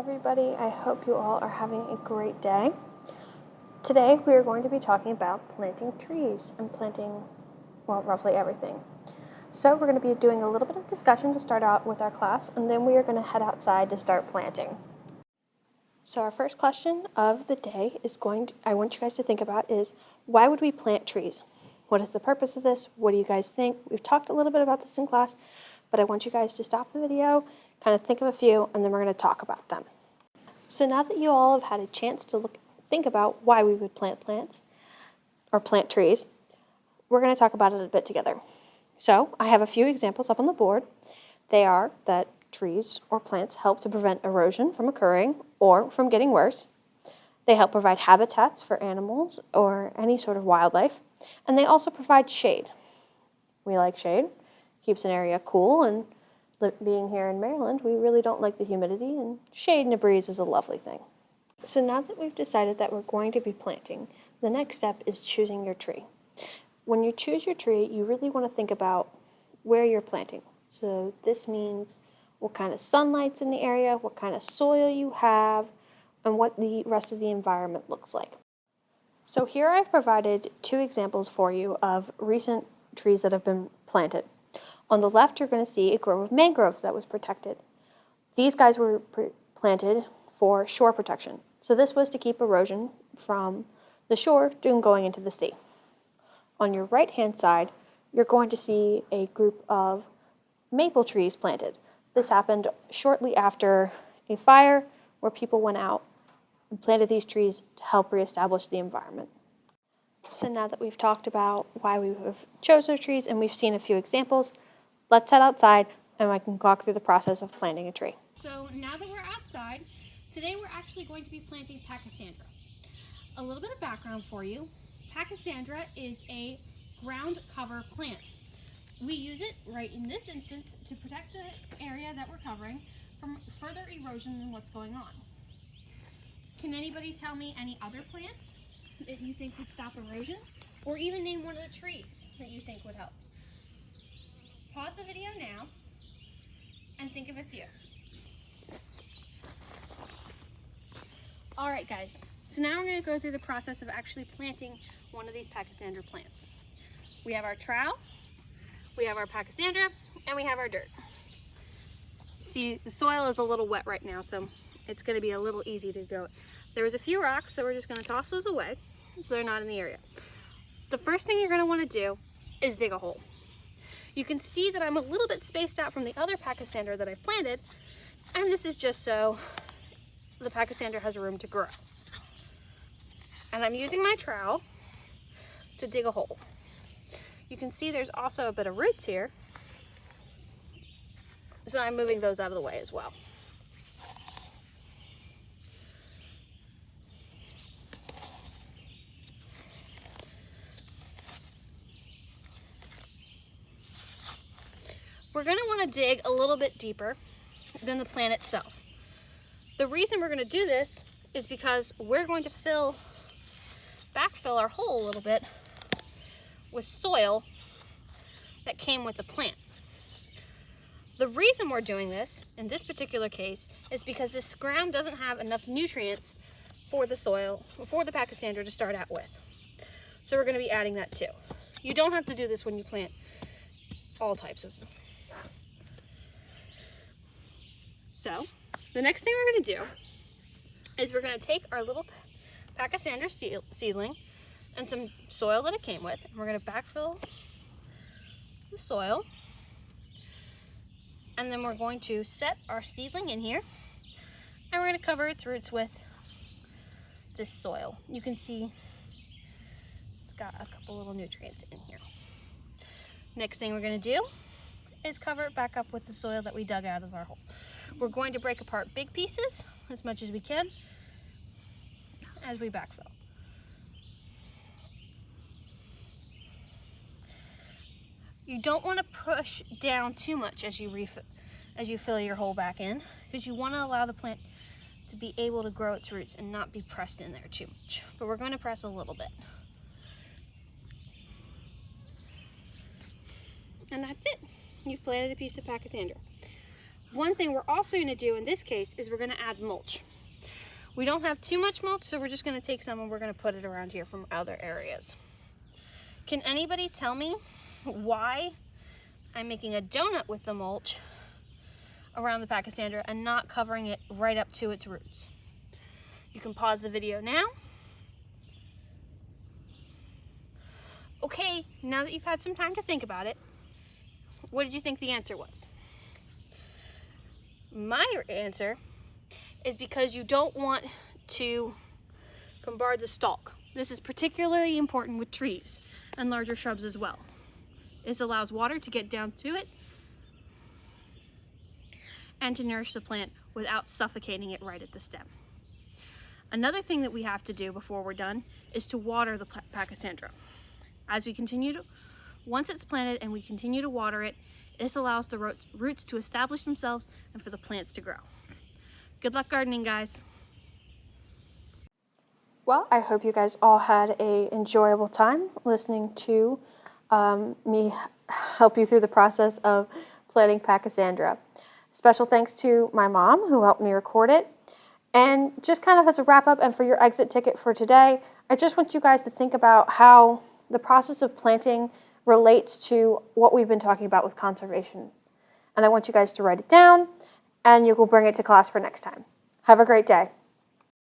everybody. I hope you all are having a great day. Today we are going to be talking about planting trees and planting, well, roughly everything. So we're going to be doing a little bit of discussion to start out with our class, and then we are going to head outside to start planting. So our first question of the day I want you guys to think about is, why would we plant trees? What is the purpose of this? What do you guys think? We've talked a little bit about this in class, but I want you guys to stop the video, kind of think of a few, and then we're going to talk about them. So now that you all have had a chance to think about why we would plant plants or plant trees, we're going to talk about it a bit together. So I have a few examples up on the board. They are that trees or plants help to prevent erosion from occurring or from getting worse. They help provide habitats for animals or any sort of wildlife, and they also provide shade. We like shade. Keeps an area cool, and being here in Maryland, we really don't like the humidity, and shade and a breeze is a lovely thing. So now that we've decided that we're going to be planting, the next step is choosing your tree. When you choose your tree, you really want to think about where you're planting. So this means what kind of sunlight's in the area, what kind of soil you have, and what the rest of the environment looks like. So here I've provided two examples for you of recent trees that have been planted. On the left, you're going to see a grove of mangroves that was protected. These guys were planted for shore protection. So this was to keep erosion from the shore going into the sea. On your right-hand side, you're going to see a group of maple trees planted. This happened shortly after a fire where people went out and planted these trees to help reestablish the environment. So now that we've talked about why we have chosen our trees and we've seen a few examples, let's head outside and I can walk through the process of planting a tree. So now that we're outside, today we're actually going to be planting pachysandra. A little bit of background for you. Pachysandra is a ground cover plant. We use it right in this instance to protect the area that we're covering from further erosion than what's going on. Can anybody tell me any other plants that you think would stop erosion? Or even name one of the trees that you think would help? Pause the video now and think of a few. All right, guys. So now we're going to go through the process of actually planting one of these pachysandra plants. We have our trowel, we have our pachysandra, and we have our dirt. See, the soil is a little wet right now, so it's going to be a little easy to go. There was a few rocks, so we're just going to toss those away so they're not in the area. The first thing you're going to want to do is dig a hole. You can see that I'm a little bit spaced out from the other pachysandra that I've planted, and this is just so the pachysandra has room to grow. And I'm using my trowel to dig a hole. You can see there's also a bit of roots here, so I'm moving those out of the way as well. We're going to want to dig a little bit deeper than the plant itself. The reason we're going to do this is because we're going to backfill our hole a little bit with soil that came with the plant. The reason we're doing this in this particular case is because this ground doesn't have enough nutrients for the soil, for the pachysandra to start out with. So we're going to be adding that too. You don't have to do this when you plant all types of them. So the next thing we're going to do is we're going to take our little pachysandra seedling and some soil that it came with, and we're going to backfill the soil, and then we're going to set our seedling in here, and we're going to cover its roots with this soil. You can see it's got a couple little nutrients in here. Next thing we're going to do is cover it back up with the soil that we dug out of our hole. We're going to break apart big pieces as much as we can as we backfill. You don't want to push down too much as you fill your hole back in, because you want to allow the plant to be able to grow its roots and not be pressed in there too much. But we're going to press a little bit. And that's it. You've planted a piece of pachysandra. one thing we're also going to do in this case is we're going to add mulch. We don't have too much mulch, so we're just going to take some and we're going to put it around here from other areas. Can anybody tell me why I'm making a donut with the mulch around the pachysandra and not covering it right up to its roots? You can pause the video now. Okay, now that you've had some time to think about it, what did you think the answer was? My answer is because you don't want to bombard the stalk. This is particularly important with trees and larger shrubs as well. This allows water to get down to it and to nourish the plant without suffocating it right at the stem. Another thing that we have to do before we're done is to water the pachysandra. As we continue to, once it's planted and we continue to water it, this allows the roots to establish themselves and for the plants to grow. Good luck gardening, guys. Well, I hope you guys all had an enjoyable time listening to me help you through the process of planting pachysandra. Special thanks to my mom who helped me record it. And just kind of as a wrap up and for your exit ticket for today, I just want you guys to think about how the process of planting relates to what we've been talking about with conservation. And I want you guys to write it down and you will bring it to class for next time. Have a great day.